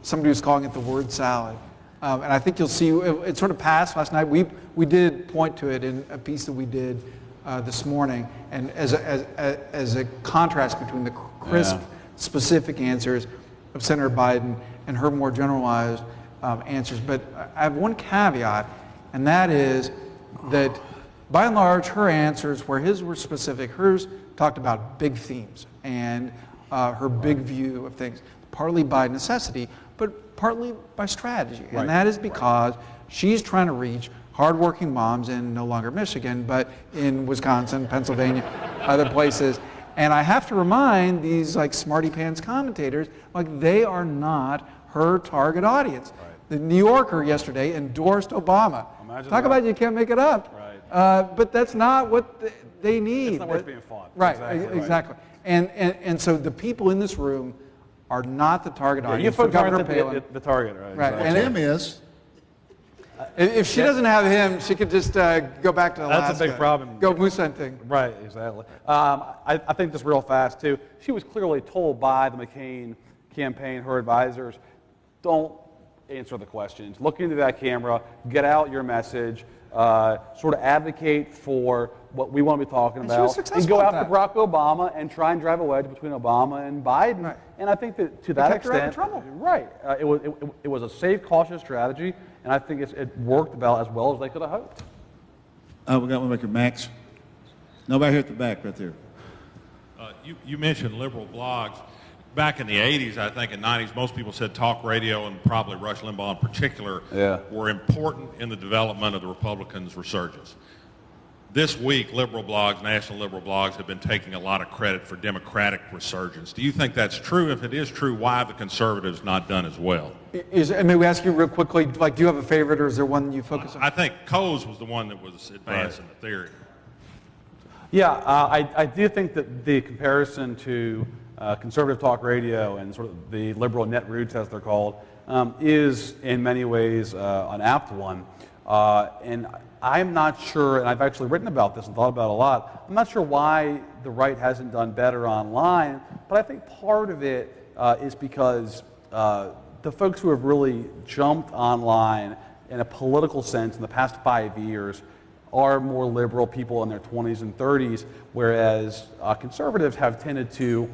somebody was calling it the word salad. And I think you'll see, it sort of passed last night. We did point to it in a piece that we did this morning, and as a contrast between the crisp, specific answers of Senator Biden and her more generalized answers. But I have one caveat, and that is that by and large, her answers, where his were specific, hers talked about big themes and her big view of things. partly by necessity, but partly by strategy. And that is because she's trying to reach hardworking moms in no longer Michigan, but in Wisconsin, Pennsylvania, other places. And I have to remind these like smarty pants commentators, like they are not her target audience. The New Yorker yesterday endorsed Obama. Talk about you can't make it up. But that's not what they need. It's not worth being fought. Right, exactly. And so the people in this room are not the target audience for Governor Palin. The target, right? Right. Well, Tim is. If she doesn't have him, she could just go back to Alaska. That's a big problem. Go moose hunting. Right, exactly. I think just real fast, too, she was clearly told by the McCain campaign, her advisors, don't answer the questions. Look into that camera, get out your message, sort of advocate for what we want to be talking And she was about, and successful go at after that. Barack Obama and try and drive a wedge between Obama and Biden. Right. And I think that to that kept her out of extent, trouble. right, it was a safe, cautious strategy, and I think it worked about as well as they could have hoped. We got one back here, Max. Nobody here at the back, right there. You mentioned liberal blogs. Back in the 80s, I think in 90s, most people said talk radio, and probably Rush Limbaugh in particular, were important in the development of the Republicans' resurgence. This week, liberal blogs, national liberal blogs, have been taking a lot of credit for Democratic resurgence. Do you think that's true? If it is true, why have the conservatives not done as well? And may we ask you real quickly, like, do you have a favorite, or is there one you focus on? I think Coase was the one that was advancing the theory. Yeah, I do think that the comparison to conservative talk radio and sort of the liberal net roots, as they're called, is in many ways an apt one. And I'm not sure, and I've actually written about this and thought about it a lot, I'm not sure why the right hasn't done better online, but I think part of it is because the folks who have really jumped online in a political sense in the past 5 years are more liberal people in their 20s and 30s, whereas conservatives have tended to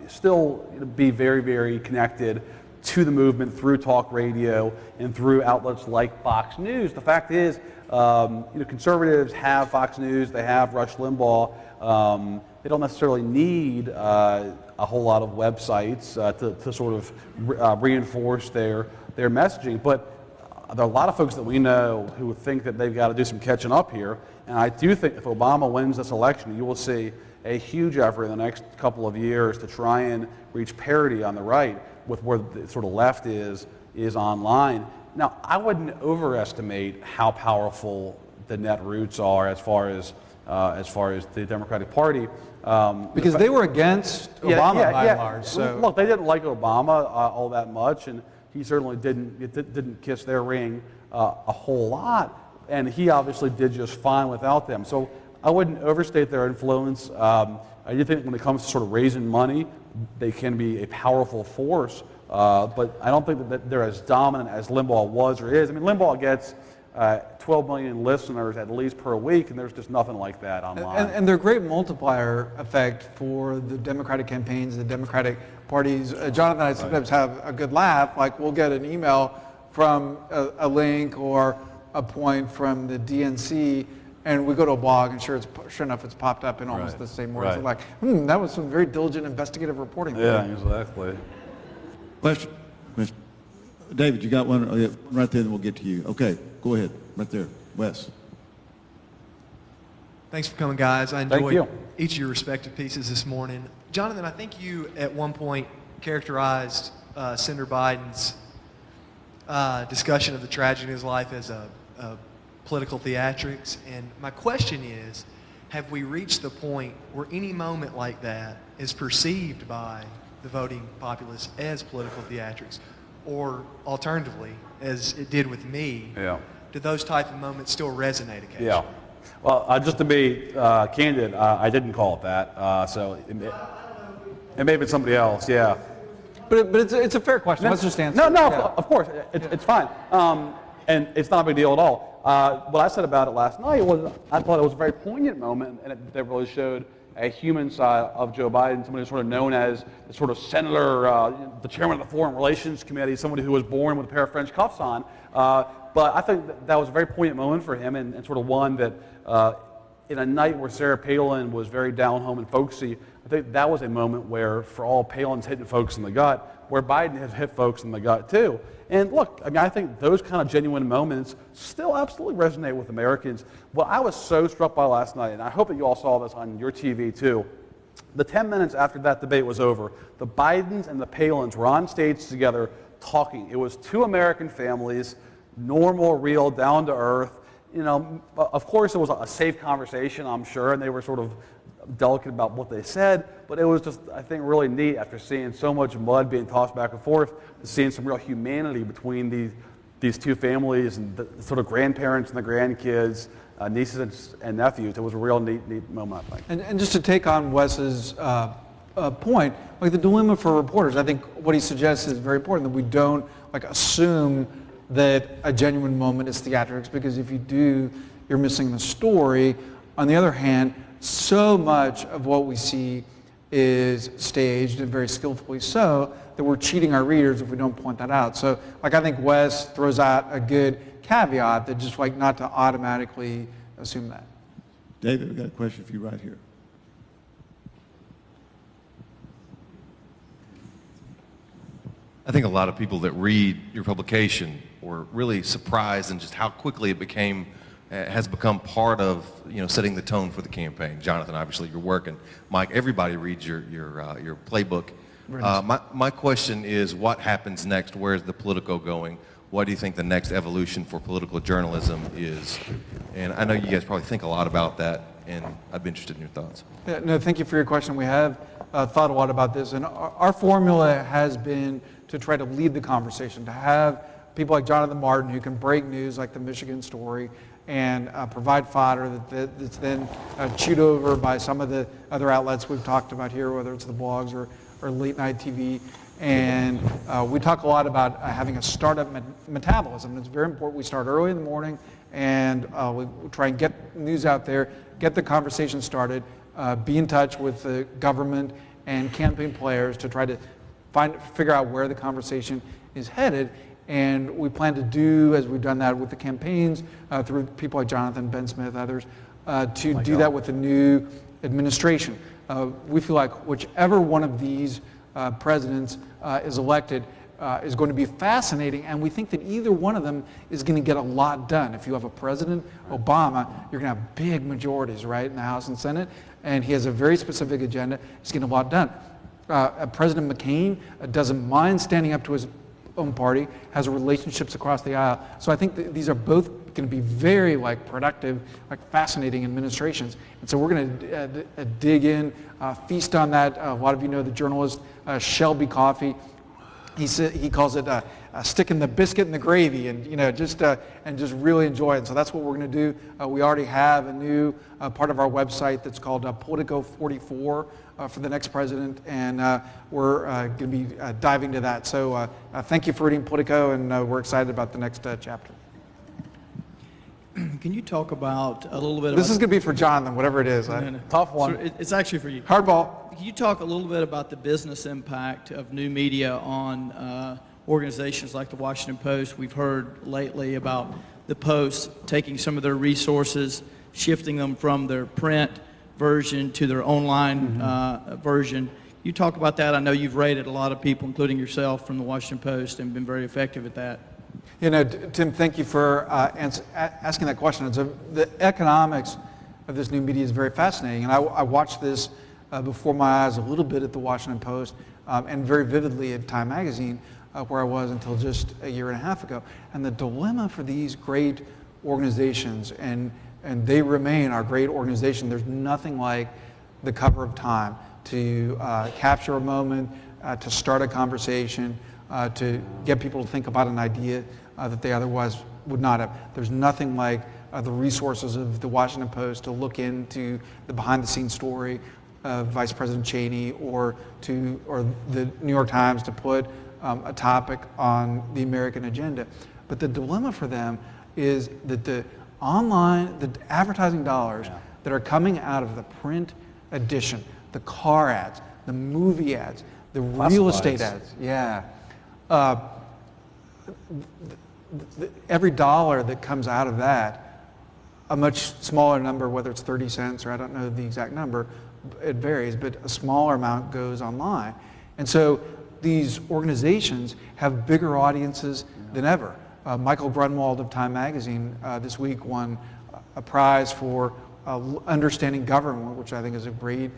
still be very, very connected to the movement through talk radio and through outlets like Fox News. The fact is, conservatives have Fox News, they have Rush Limbaugh. They don't necessarily need a whole lot of websites to sort of reinforce their messaging. But there are a lot of folks that we know who think that they've got to do some catching up here. And I do think if Obama wins this election, you will see a huge effort in the next couple of years to try and reach parity on the right with where the sort of left is online. Now, I wouldn't overestimate how powerful the net roots are as far as the Democratic Party. Because they were against Obama by and large. So. Look, they didn't like Obama all that much, and he certainly didn't kiss their ring a whole lot, and he obviously did just fine without them. So I wouldn't overstate their influence. I do think when it comes to sort of raising money, they can be a powerful force, but I don't think that they're as dominant as Limbaugh was or is. I mean, Limbaugh gets 12 million listeners at least per week, and there's just nothing like that online. And they're a great multiplier effect for the Democratic campaigns, the Democratic parties. Jonathan and I sometimes have a good laugh, like we'll get an email from a link or a point from the DNC, and we go to a blog, and sure enough, it's popped up in almost the same words. We're like, that was some very diligent investigative reporting. Yeah, exactly. Question. David, you got one right there, then we'll get to you. Okay, go ahead, right there. Wes. Thanks for coming, guys. I enjoyed each of your respective pieces this morning. Jonathan, I think you at one point characterized Senator Biden's discussion of the tragedy in his life as a political theatrics. And my question is, have we reached the point where any moment like that is perceived by the voting populace as political theatrics? Or alternatively, as it did with me, do those type of moments still resonate occasionally? Yeah. Well, just to be candid, I didn't call it that. So it may have been somebody else, But it's a fair question. Let's just answer. No, of course. It's fine. And it's not a big deal at all. What I said about it last night was I thought it was a very poignant moment, and it really showed a human side of Joe Biden, somebody who's sort of known as the sort of senator, the chairman of the Foreign Relations Committee, somebody who was born with a pair of French cuffs on. But I think that was a very poignant moment for him, and sort of one that in a night where Sarah Palin was very down home and folksy, I think that was a moment where, for all Palin's hitting folks in the gut, where Biden has hit folks in the gut too. And look, I mean, I think those kind of genuine moments still absolutely resonate with Americans. What I was so struck by last night, and I hope that you all saw this on your TV too, the 10 minutes after that debate was over, the Bidens and the Palins were on stage together talking. It was two American families, normal, real, down to earth. You know, of course it was a safe conversation, I'm sure, and they were sort of delicate about what they said, but it was just, I think, really neat after seeing so much mud being tossed back and forth, seeing some real humanity between these two families and the sort of grandparents and the grandkids, nieces and nephews. It was a real neat moment, I think. And just to take on Wes's point, like the dilemma for reporters, I think what he suggests is very important, that we don't like assume that a genuine moment is theatrics, because if you do, you're missing the story. On the other hand, so much of what we see is staged, and very skillfully so, that we're cheating our readers if we don't point that out. So, like, I think Wes throws out a good caveat that just like not to automatically assume that. David, we've got a question for you right here. I think a lot of people that read your publication were really surprised in just how quickly it has become part of, you know, setting the tone for the campaign. Jonathan, obviously your work, and Mike, everybody reads your playbook. My question is, what happens next? Where's the Politico going? What do you think the next evolution for political journalism is? And I know you guys probably think a lot about that, and I'd be interested in your thoughts. Yeah, no, thank you for your question. We have thought a lot about this, and our formula has been to try to lead the conversation, to have people like Jonathan Martin who can break news like the Michigan story and provide fodder that's then chewed over by some of the other outlets we've talked about here, whether it's the blogs or late night TV. And we talk a lot about having a startup metabolism. It's very important we start early in the morning, and we try and get news out there, get the conversation started, be in touch with the government and campaign players to try to figure out where the conversation is headed. And we plan to do, as we've done that with the campaigns, through people like Jonathan, Ben Smith, others, to do that with the new administration. We feel like whichever one of these presidents is elected is going to be fascinating, and we think that either one of them is going to get a lot done. If you have a President Obama, you're going to have big majorities, right, in the House and Senate, and he has a very specific agenda. He's getting a lot done. President McCain doesn't mind standing up to his own party, has relationships across the aisle. So I think these are both going to be very productive, fascinating administrations. And so we're going to dig in, feast on that. A lot of you know the journalist Shelby Coffey. He calls it sticking the biscuit in the gravy, and just really enjoy it. So that's what we're going to do. We already have a new part of our website that's called Politico 44 for the next president, and we're going to be diving into that. So thank you for reading Politico, and we're excited about the next chapter. Can you talk about a little bit? This is going to be for Jonathan, whatever it is. Tough one. So it's actually for you. Hardball. Can you talk a little bit about the business impact of new media on organizations like the Washington Post? We've heard lately about the Post taking some of their resources, shifting them from their print version to their online version. You talk about that. I know you've rated a lot of people, including yourself, from the Washington Post, and been very effective at that. Tim, thank you for asking that question. The economics of this new media is very fascinating, and I watched this before my eyes a little bit at the Washington Post and very vividly at Time Magazine, where I was until just a year and a half ago. And the dilemma for these great organizations, and they remain our great organization, there's nothing like the cover of Time to capture a moment, to start a conversation, to get people to think about an idea that they otherwise would not have. There's nothing like the resources of the Washington Post to look into the behind-the-scenes story of Vice President Cheney, or the New York Times to put a topic on the American agenda. But the dilemma for them is that the advertising dollars that are coming out of the print edition, the car ads, the movie ads, the real estate ads, every dollar that comes out of that a much smaller number, whether it's 30 cents or I don't know the exact number, it varies, but a smaller amount goes online. And so these organizations have bigger audiences than ever. Michael Grunwald of Time Magazine this week won a prize for understanding government, which I think is a great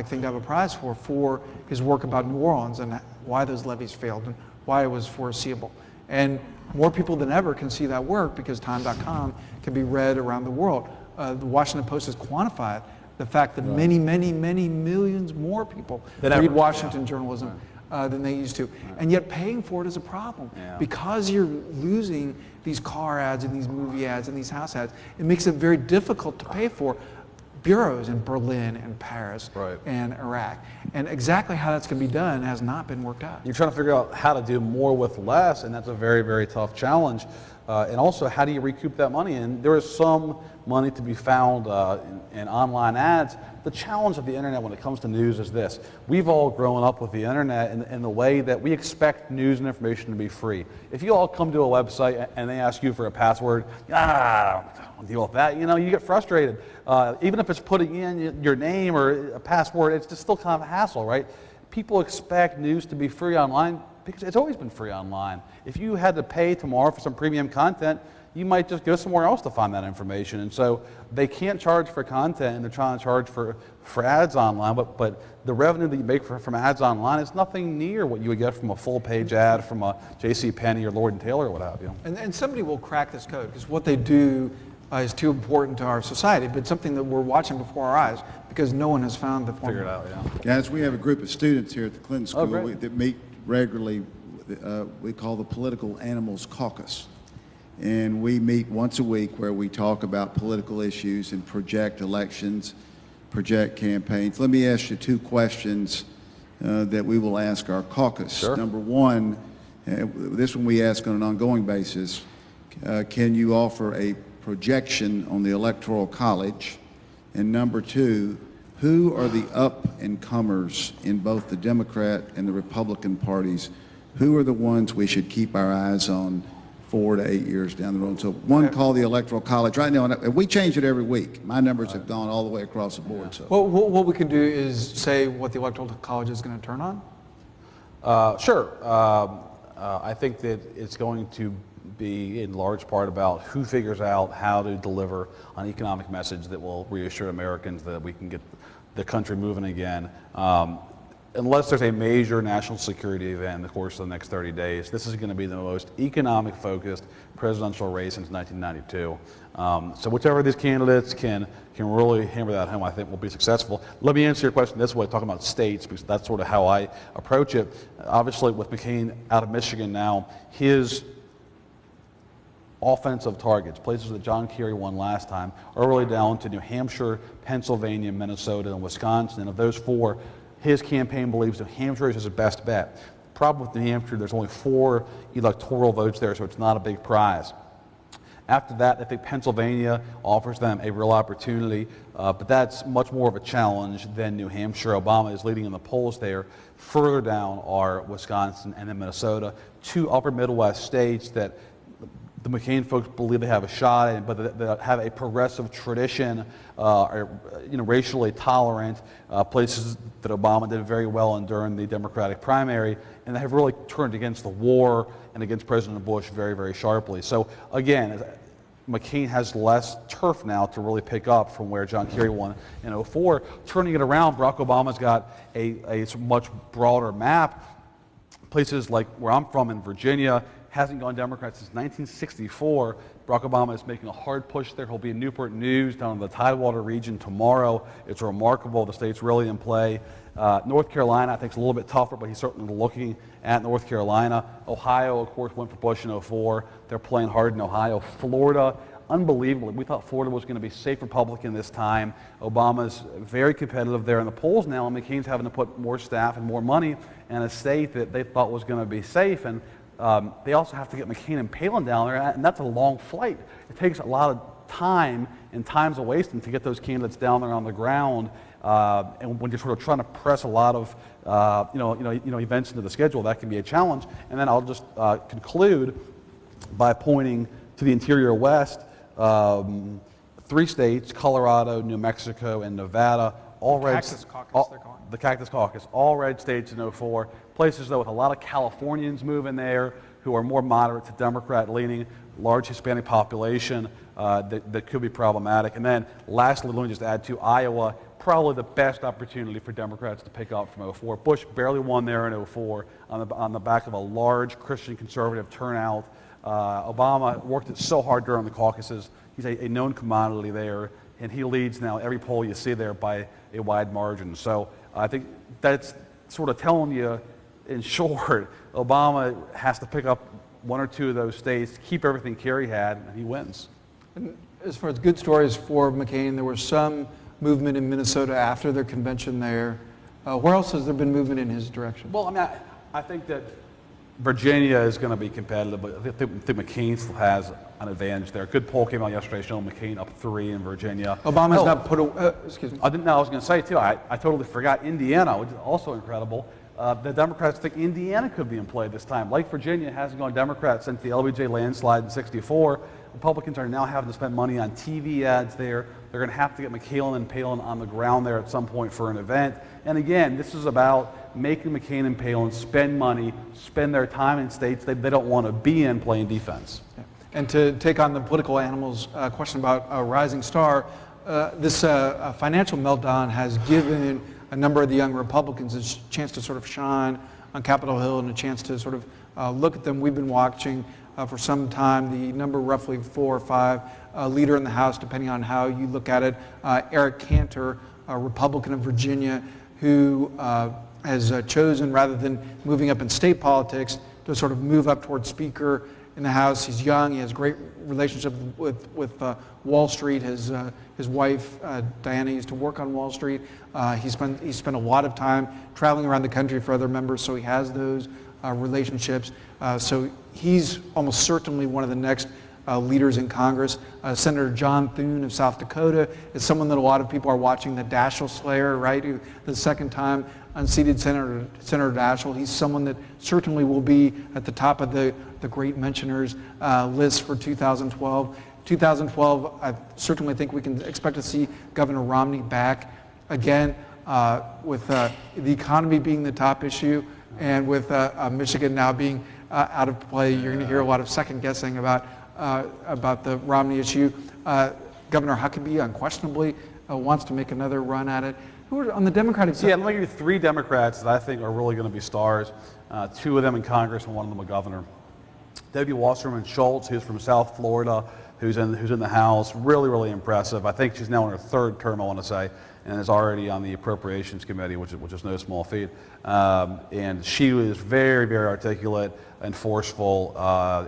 thing to have a prize for his work about New Orleans and why those levees failed and why it was foreseeable. And more people than ever can see that work because Time.com can be read around the world. The Washington Post has quantified the fact that many, many, many millions more people read Washington journalism than they used to. And yet paying for it is a problem. Because you're losing these car ads and these movie ads and these house ads, it makes it very difficult to pay for bureaus in Berlin and Paris and Iraq. And exactly how that's going to be done has not been worked out. You're trying to figure out how to do more with less, and that's a very, very tough challenge. And also, how do you recoup that money? And there is some money to be found in online ads. The challenge of the internet when it comes to news is this. We've all grown up with the internet in the way that we expect news and information to be free. If you all come to a website and they ask you for a password, I don't deal with that, you get frustrated. Even if it's putting in your name or a password, it's just still kind of a hassle, right? People expect news to be free online because it's always been free online. If you had to pay tomorrow for some premium content, you might just go somewhere else to find that information. And so they can't charge for content, and they're trying to charge for ads online, but the revenue that you make from ads online is nothing near what you would get from a full-page ad from a JCPenney or Lord & Taylor or what have you. And somebody will crack this code, because what they do is too important to our society, but something that we're watching before our eyes, because no one has found the formula. Figure it out, Guys, we have a group of students here at the Clinton School that meet regularly. We call the Political Animals Caucus. And we meet once a week where we talk about political issues and project elections, project campaigns. Let me ask you two questions that we will ask our caucus. Sure. Number one, this one we ask on an ongoing basis, can you offer a projection on the Electoral College? And number two, who are the up-and-comers in both the Democrat and the Republican parties? Who are the ones we should keep our eyes on 4 to 8 years down the road? So one called the Electoral College. Right now, and we change it every week. My numbers have gone all the way across the board. So. Well, what we can do is say what the Electoral College is going to turn on? Sure. I think that it's going to be in large part about who figures out how to deliver an economic message that will reassure Americans that we can get the country moving again. Unless there's a major national security event in the course of the next 30 days, this is going to be the most economic-focused presidential race since 1992. So whichever of these candidates can really hammer that home, I think will be successful. Let me answer your question this way, talking about states, because that's sort of how I approach it. Obviously, with McCain out of Michigan now, his offensive targets, places that John Kerry won last time, are really down to New Hampshire, Pennsylvania, Minnesota, and Wisconsin. And of those four, his campaign believes New Hampshire is his best bet. The problem with New Hampshire, there's only 4 electoral votes there, so it's not a big prize. After that, I think Pennsylvania offers them a real opportunity, but that's much more of a challenge than New Hampshire. Obama is leading in the polls there. Further down are Wisconsin and then Minnesota, 2 upper Midwest states that the McCain folks believe they have a shot at, but that have a progressive tradition, are racially tolerant, places that Obama did very well in during the Democratic primary, and they have really turned against the war and against President Bush very, very sharply. So again, McCain has less turf now to really pick up from where John Kerry won in 2004. Turning it around, Barack Obama's got a much broader map. Places like where I'm from in Virginia, hasn't gone Democrat since 1964. Barack Obama is making a hard push there. He'll be in Newport News down in the Tidewater region tomorrow. It's remarkable. The state's really in play. North Carolina, I think, is a little bit tougher, but he's certainly looking at North Carolina. Ohio, of course, went for Bush in 2004. They're playing hard in Ohio. Florida, unbelievably, we thought Florida was going to be safe Republican this time. Obama's very competitive there in the polls now, and McCain's having to put more staff and more money in a state that they thought was going to be safe. And they also have to get McCain and Palin down there, and that's a long flight. It takes a lot of time, and time's a wasting to get those candidates down there on the ground. And when you're sort of trying to press a lot of events into the schedule, that can be a challenge. And then I'll just conclude by pointing to the interior West. 3 states, Colorado, New Mexico, and Nevada, all red. Cactus Caucus, they're calling it. The Cactus Caucus, all red states in 2004. Places, though, with a lot of Californians moving there who are more moderate to Democrat-leaning, large Hispanic population that could be problematic. And then lastly, let me just add to Iowa, probably the best opportunity for Democrats to pick up from 2004. Bush barely won there in 2004 on the back of a large Christian conservative turnout. Obama worked it so hard during the caucuses. He's a known commodity there, and he leads now every poll you see there by a wide margin. So I think that's sort of telling you, in short, Obama has to pick up 1 or 2 of those states, keep everything Kerry had, and he wins. And as far as good stories for McCain, there was some movement in Minnesota after their convention there. Where else has there been movement in his direction? Well, I mean, I think that Virginia is going to be competitive, but I think McCain still has an advantage there. A good poll came out yesterday showing McCain up 3 in Virginia. Obama's not put a, excuse me. I didn't know. I was going to say, too, I totally forgot Indiana, which is also incredible. The Democrats think Indiana could be in play this time. Like Virginia, hasn't gone Democrat since the LBJ landslide in '64. Republicans are now having to spend money on TV ads there. They're going to have to get McCain and Palin on the ground there at some point for an event. And again, this is about making McCain and Palin spend money, spend their time in states they don't want to be in playing defense. Yeah. And to take on the political animals question about a rising star, this financial meltdown has given a number of the young Republicans a chance to sort of shine on Capitol Hill and a chance to sort of look at them. We've been watching for some time the number roughly 4 or 5 leader in the House, depending on how you look at it. Eric Cantor, a Republican of Virginia, who has chosen, rather than moving up in state politics, to sort of move up towards Speaker in the House. He's young. He has a great relationship with Wall Street. His wife, Diana, used to work on Wall Street. He spent a lot of time traveling around the country for other members, so he has those relationships. So he's almost certainly one of the next leaders in Congress. Senator John Thune of South Dakota is someone that a lot of people are watching, the Daschle Slayer, right? The second time unseated Senator Daschle. He's someone that certainly will be at the top of the great mentioners list for 2012. 2012, I certainly think we can expect to see Governor Romney back again, with the economy being the top issue, and with Michigan now being out of play. You're going to hear a lot of second guessing about the Romney issue. Governor Huckabee unquestionably wants to make another run at it. Who are on the Democratic side? Yeah, let me give you 3 Democrats that I think are really going to be stars. 2 of them in Congress and 1 of them a governor. Debbie Wasserman Schultz, who's from South Florida, who's in the House, really impressive. I think she's now in her 3rd term, I want to say, and is already on the Appropriations Committee, which is no small feat. And she was very articulate and forceful,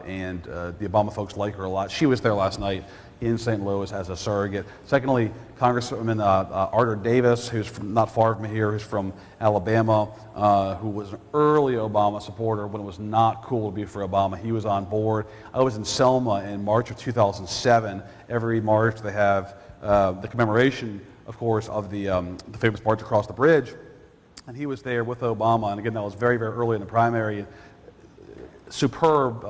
and the Obama folks like her a lot. She was there last night in St. Louis as a surrogate. Secondly, Congresswoman Arthur Davis, who's not far from here, who's from Alabama, who was an early Obama supporter when it was not cool to be for Obama. He was on board. I was in Selma in March of 2007. Every March they have the commemoration, of course, of the famous March Across the Bridge. And he was there with Obama. And again, that was very early in the primary. Superb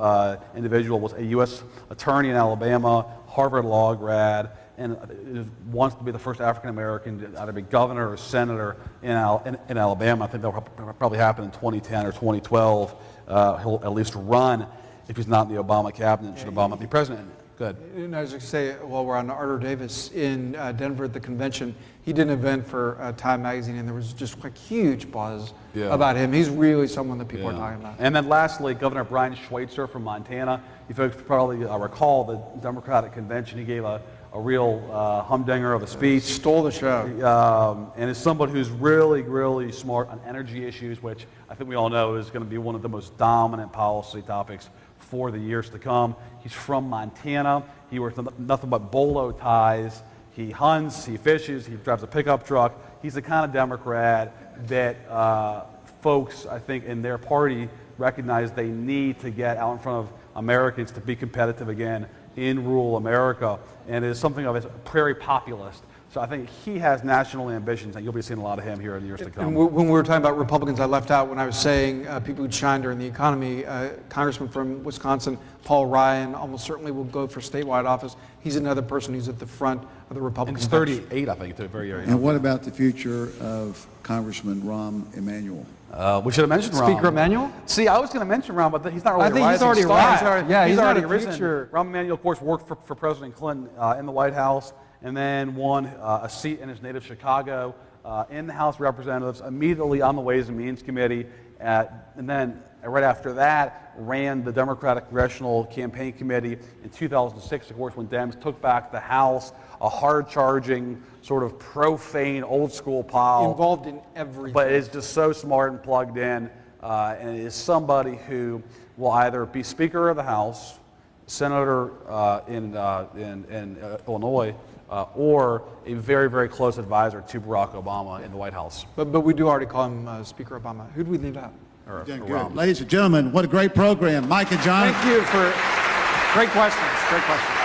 individual, was a U.S. attorney in Alabama, Harvard Law grad, and wants to be the first African American to either be governor or senator in Alabama. I think that will probably happen in 2010 or 2012. He'll at least run if he's not in the Obama cabinet, should Obama be president. Good. And I was going to say, while we're on Arthur Davis in Denver at the convention, he did an event for Time Magazine, and there was just like huge buzz about him. He's really someone that people are talking about. And then lastly, Governor Brian Schweitzer from Montana. You folks probably recall the Democratic convention. He gave a real humdinger of a speech. Stole the show. And is somebody who's really smart on energy issues, which I think we all know is going to be one of the most dominant policy topics for the years to come. He's from Montana. He wears nothing but bolo ties. He hunts, he fishes, he drives a pickup truck. He's the kind of Democrat that folks, I think, in their party recognize they need to get out in front of Americans to be competitive again in rural America. And is something of a prairie populist. So I think he has national ambitions, and you'll be seeing a lot of him here in the years to come. And when we were talking about Republicans, I left out when I was saying people who'd shine during the economy. Congressman from Wisconsin, Paul Ryan, almost certainly will go for statewide office. He's another person who's at the front of the Republican. He's 38, I think, very young. And what about the future of Congressman Rahm Emanuel? We should have mentioned Rahm. Speaker Emanuel? See, I was going to mention Rahm, but he's not really I think he's already arrived. He's not already a risen. future. Rahm Emanuel, of course, worked for President Clinton in the White House, and then won a seat in his native Chicago in the House of Representatives, immediately on the Ways and Means Committee, and then right after that ran the Democratic Congressional Campaign Committee in 2006, of course, when Dems took back the House, a hard-charging, sort of profane, old-school pile. Involved in everything. But is just so smart and plugged in, and is somebody who will either be Speaker of the House, Senator in Illinois, or a very, very close advisor to Barack Obama in the White House. But we do already call him Speaker Obama. Who do we leave out? Good. Ladies and gentlemen, what a great program. Mike and John. Thank you for great questions. Great questions.